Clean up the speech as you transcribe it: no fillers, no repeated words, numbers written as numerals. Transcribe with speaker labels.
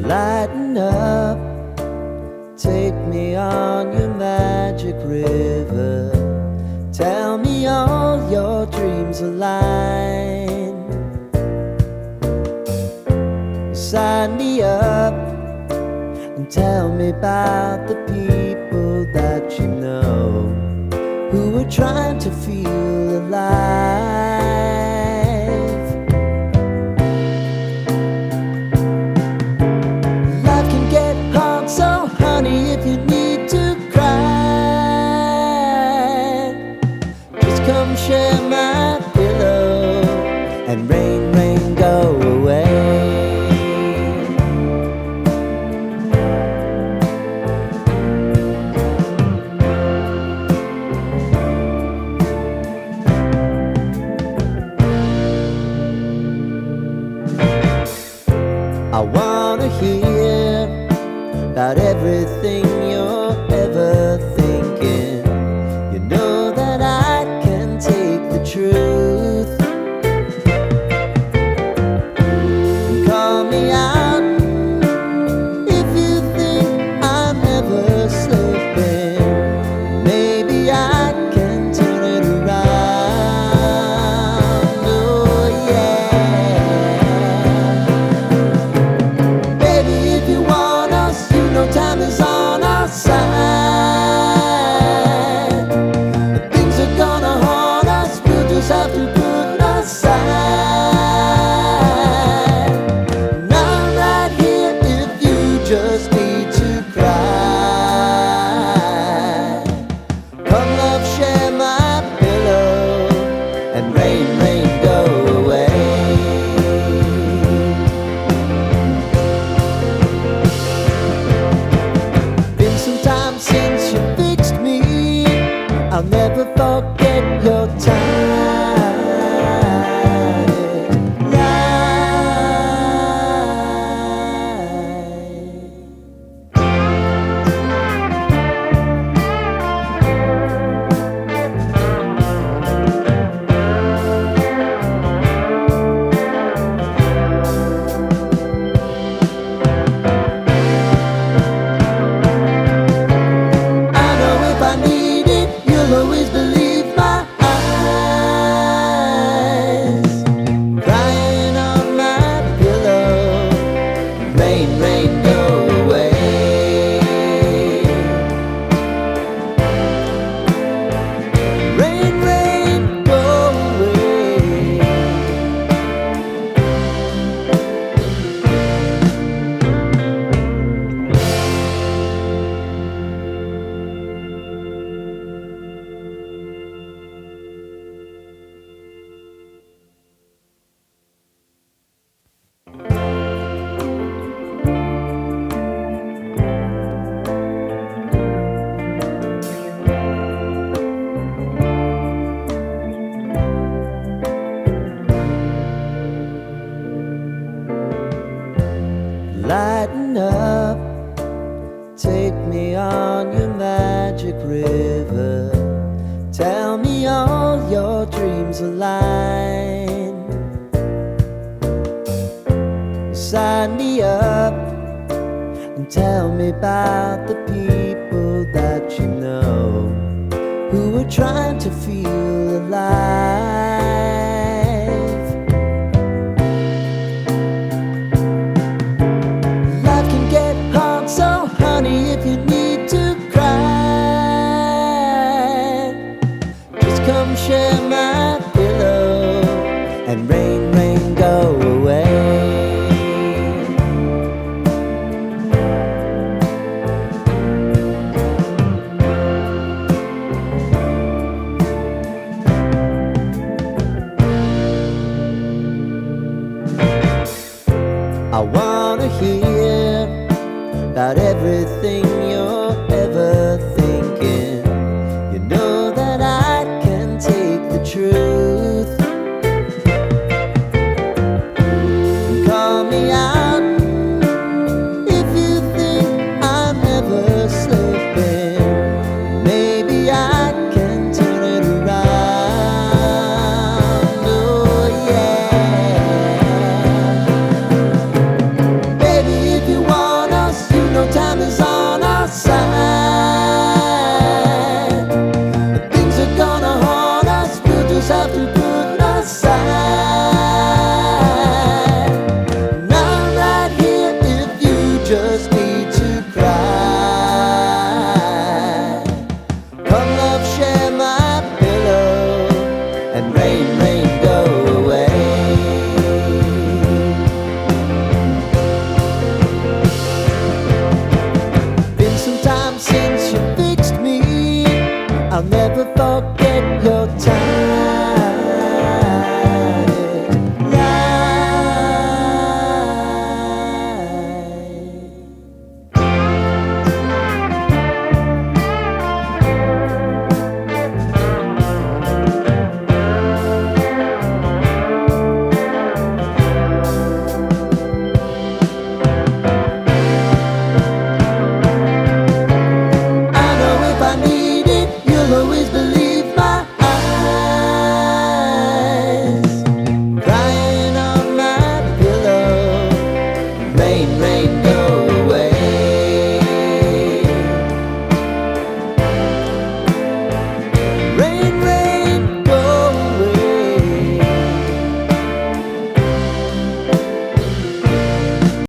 Speaker 1: Lighten up, take me on your magic river. Tell me all your dreams align. Sign me up and tell me about the people that you know who are trying to feel alive. Life can get hard, so honey, if you need to cry, just come share my pillow and rain, rain, go away. I wanna hear about everything you're ever thinking. You know that I can take the truth. Call me out if you think I'm ever slipping. Maybe I can turn it around. Oh yeah. Baby, if you want us, you know time is on our side. If things are gonna haunt us, we'll just have to put aside. And I'm right here if you just need to cry. Come love, share my pillow and rain, rain, go away. Been some time since you fixed me. I'll never forget your time. I know if I need it, you'll always believe my eyes. Crying on my pillow, rain, rain, go away. Rain, rain, go away. Lighten up, take me on your magic river. Tell me all your dreams align. Sign me up and tell me about the people that you know who are trying to feel alive. Life can get hard, so honey, if you need to cry, just come share my pillow and rain, rain, go away. I wanna hear about everything you're